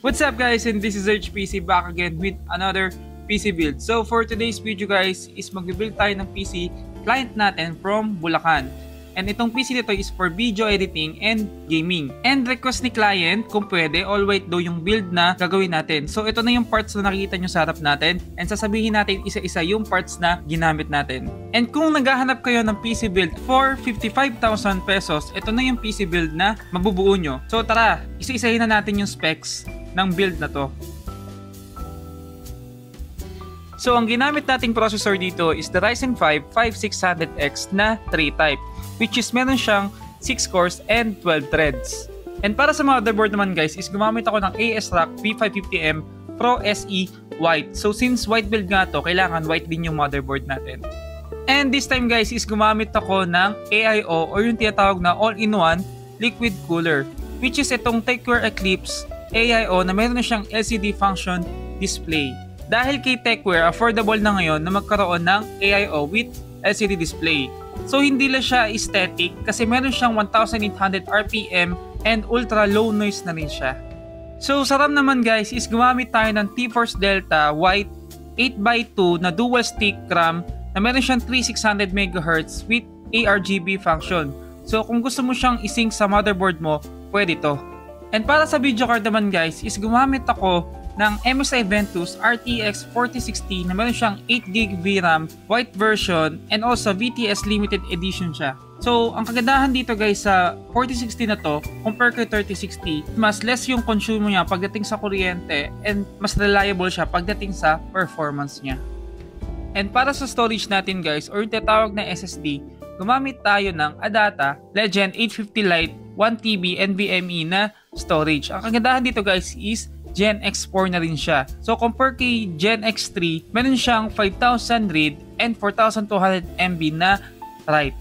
What's up guys, and this is HPC back again with another PC build. So for today's video guys is mag-build tayo ng PC client natin from Bulacan. And itong PC nito is for video editing and gaming. And request ni client kung pwede all white daw yung build na gagawin natin. So ito na yung parts na nakikita nyo sa harap natin. And sasabihin natin isa-isa yung parts na ginamit natin. And kung naghahanap kayo ng PC build for 55,000 pesos, ito na yung PC build na mabubuo nyo. So tara, isa-isahin na natin yung specs ng build na to. So ang ginamit nating processor dito is the Ryzen 5 5600X na 3 type, which is meron siyang 6 cores and 12 threads. And para sa motherboard naman guys is gumamit ako ng ASRock B550M Pro SE white. So since white build nga to, kailangan white din yung motherboard natin. And this time guys is gumamit ako ng AIO or yung tinatawag na all-in-one liquid cooler, which is itong TechWare Eclipse AIO na meron na siyang LCD function display. Dahil kay TechWare, affordable na ngayon na magkaroon ng AIO with LCD display. So hindi lang siya aesthetic kasi meron siyang 1800 RPM and ultra low noise na rin siya. So sa RAM naman guys is gumamit tayo ng T-Force Delta White 8x2 na dual stick RAM na meron siyang 3600 MHz with ARGB function. So kung gusto mo siyang isync sa motherboard mo, pwede to. And para sa video card naman guys is gumamit ako ng MSI Ventus RTX 4060 na meron siyang 8GB VRAM, white version, and also VTS limited edition siya. So, ang kagandahan dito guys sa 4060 na to, compare kay 3060, mas less yung consume niya pagdating sa kuryente and mas reliable siya pagdating sa performance niya. And para sa storage natin guys, or yung tatawag na SSD, gumamit tayo ng Adata Legend 850 Lite 1TB NVMe na storage. Ang kagandahan dito guys is Gen X4 na rin siya. So compare kay Gen X3, meron siyang 5,000 read and 4,200 MB na write.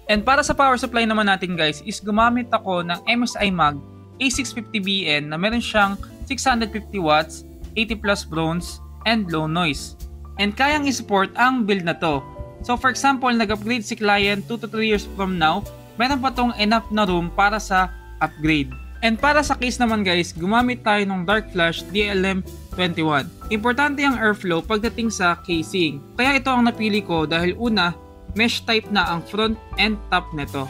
And para sa power supply naman natin guys is gumamit ako ng MSI Mag A650BN na meron siyang 650 watts, 80 plus bronze, and low noise. And kayang i-support ang build na to. So for example, nag-upgrade si client 2 to 3 years from now, meron pa tong enough na room para sa upgrade. And para sa case naman guys, gumamit tayo ng Dark Flash DLM21. Importante ang airflow pagdating sa casing. Kaya ito ang napili ko dahil una, mesh type na ang front and top nito.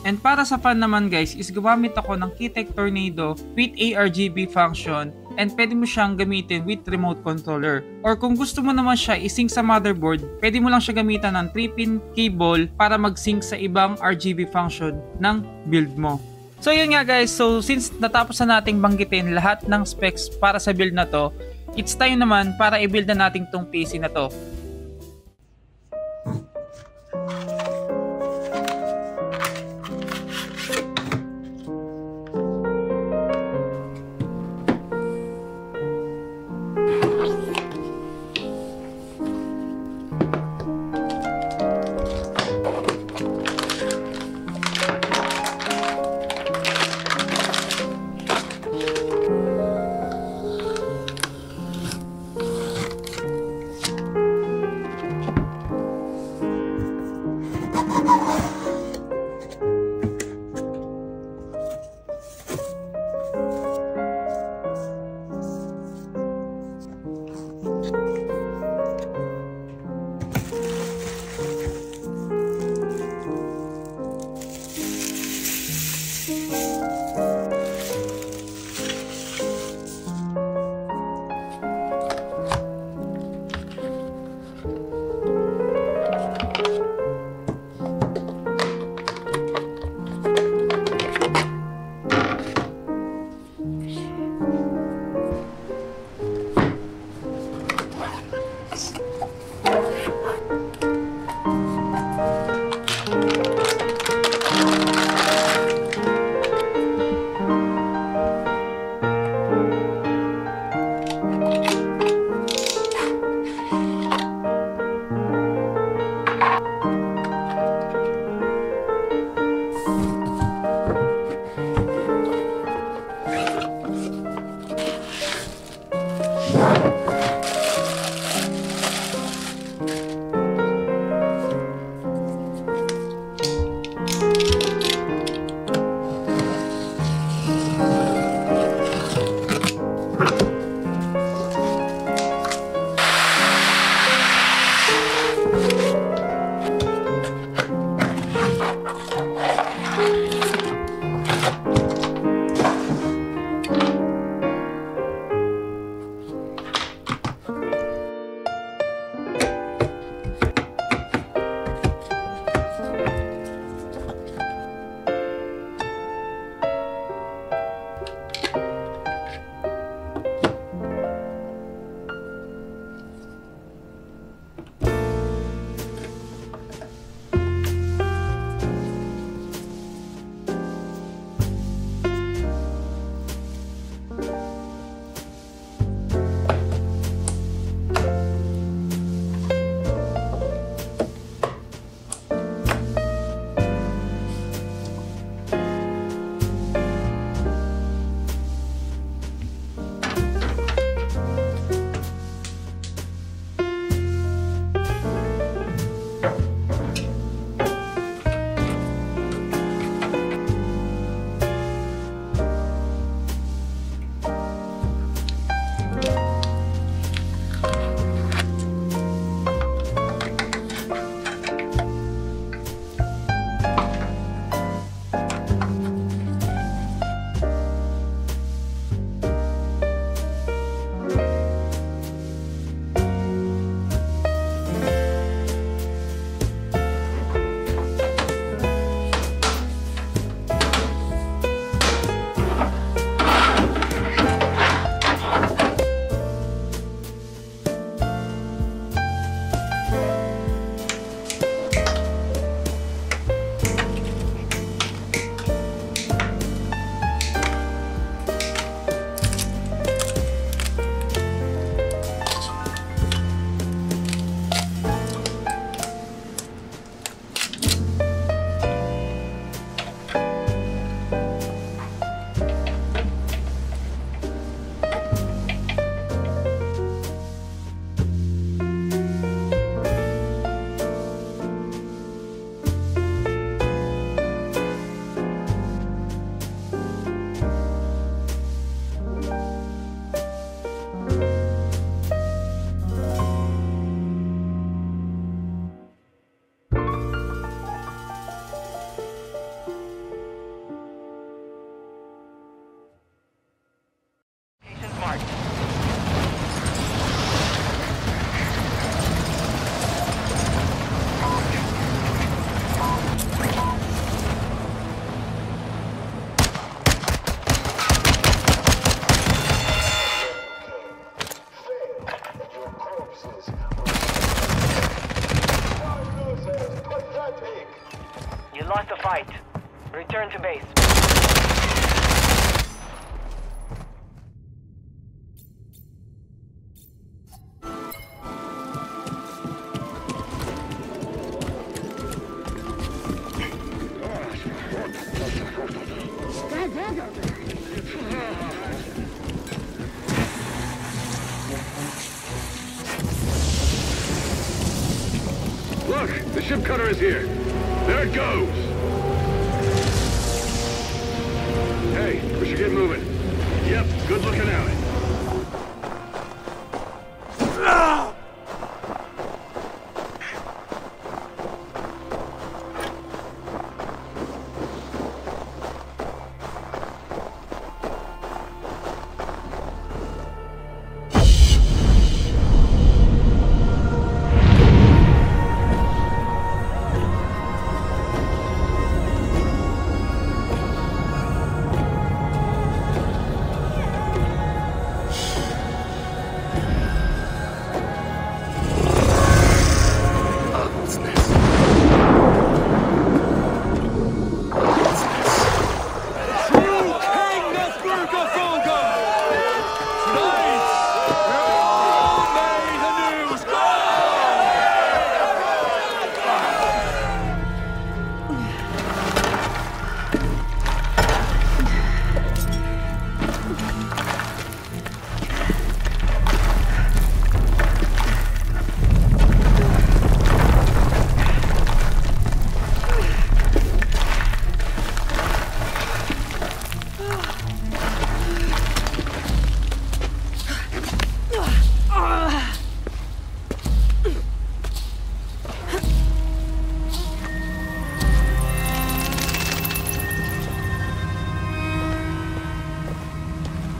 And para sa fan naman guys, is gumamit ako ng Keytech Tornado with ARGB function and pwede mo siyang gamitin with remote controller. Or kung gusto mo naman siya i-sync sa motherboard, pwede mo lang siya gamitan ng 3-pin cable para mag-sync sa ibang RGB function ng build mo. So yun nga guys, so since natapos na nating banggitin lahat ng specs para sa build na to, it's time naman para i-build na natin tong PC na to. Return to base. Look, the ship cutter is here. There it goes. Hey, we should get moving. Yep, good looking out.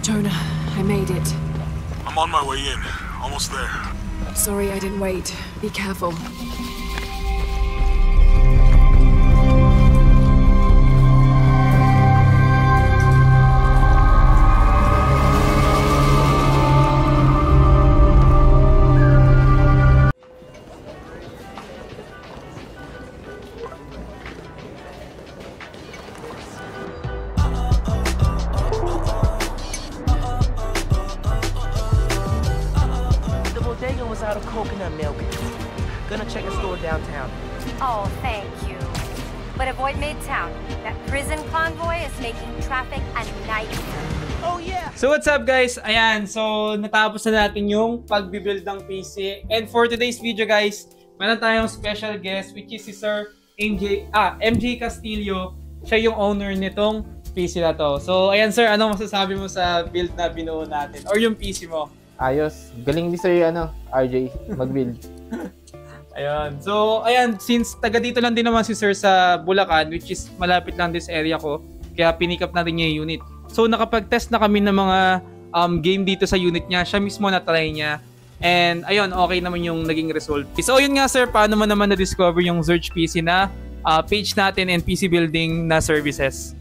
Jonah, I made it. I'm on my way in. Almost there. Sorry I didn't wait. Be careful. Out of coconut milk. Gonna check a store downtown. Oh, thank you. But avoid Midtown. That prison convoy is making traffic a nightmare. Oh yeah! So what's up guys? Ayan, so natapos na natin yung pagbibuild ng PC. And for today's video guys, meron tayong special guest which is si Sir MJ Castillo. Siya yung owner nitong PC na to. So ayan sir, anong masasabi mo sa build na binuo natin? Or yung PC mo? Ayos. Galing ni Sir RJ mag-build. Ayun. So, ayan, since taga dito lang din naman si Sir sa Bulacan, which is malapit lang this area ko, kaya pinick up natin niya yung unit. So, nakapag-test na kami ng mga game dito sa unit niya. Siya mismo na-try niya. And, ayun, okay naman yung naging result. So, yun nga sir, paano mo naman na-discover yung Surge PC na page natin and PC building na services?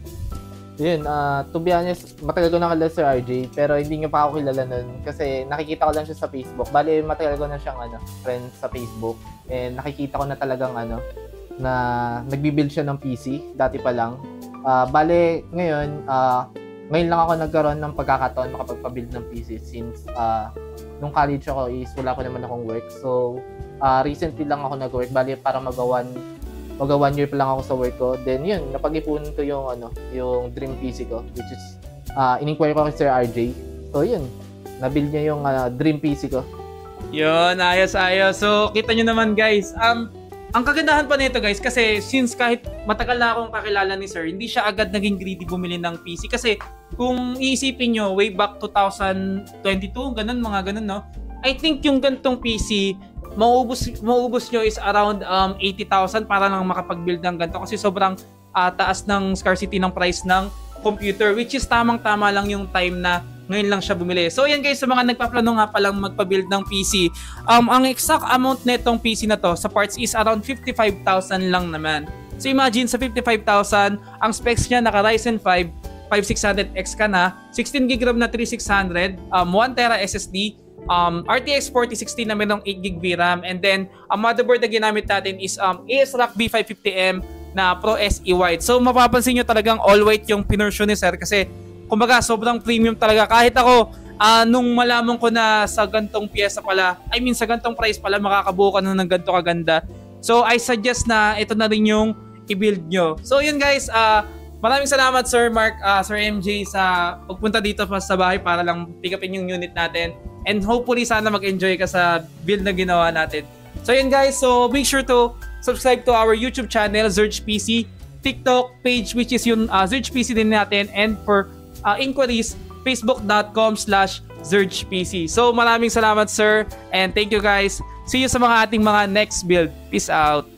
Yun, to be honest, matagal ko na kilala Sir RJ, pero hindi niya pa ako kilala nun kasi nakikita ko lang siya sa Facebook. Bale, matagal ko na siyang friend sa Facebook and nakikita ko na talagang na nagbi-build siya ng PC, dati pa lang. Bale, ngayon lang ako nagkaroon ng pagkakataon makapagpa-build ng PC since nung college ako is wala ko naman akong work. So, recently lang ako nag-work, bale para mag 1 year pa lang ako sa work ko. Then yun, napag-ipunan ko yung dream PC ko, which is in-inquire ko kay Sir RJ. So yun, na-build niya yung dream PC ko. Yun, ayos. So, kita nyo naman guys, ang kagandahan pa nito guys, kasi since kahit matagal na akong kakilala ni Sir, hindi siya agad naging greedy bumili ng PC. Kasi kung iisipin nyo, way back 2022, mga ganun, no? I think yung gantong PC, maubos nyo is around 80,000 para lang makapag-build ng ganito kasi sobrang taas ng scarcity ng price ng computer, which is tamang-tama lang yung time na ngayon lang siya bumili. So yan guys, sa mga nagpaplano nga palang magpa-build ng PC, ang exact amount netong PC na to sa parts is around 55,000 lang naman. So imagine sa 55,000, ang specs niya naka Ryzen 5 5600X ka na, 16GB RAM na 3600, 1TB SSD, RTX 4060 na mayroong 8GB VRAM, and then ang motherboard na ginamit natin is ASRock B550M na Pro SE White. So mapapansin nyo talagang all white yung pinursyon ni sir kasi kumbaga sobrang premium talaga. Kahit ako, nung malaman ko na sa gantong pyesa pala, sa gantong price pala, makakabuo ka na ng ganto kaganda. So I suggest na ito na rin yung i-build nyo. So yun guys, maraming salamat Sir Mark, Sir MJ sa pagpunta dito sa bahay para lang pick upin yung unit natin. And hopefully sana mag-enjoy ka sa build na ginawa natin. So yun guys, so make sure to subscribe to our YouTube channel, Zurge PC, TikTok page which is yung Zurge PC din natin, and for inquiries, facebook.com/ZurgePC. So maraming salamat sir, and thank you guys. See you sa mga ating mga next build. Peace out.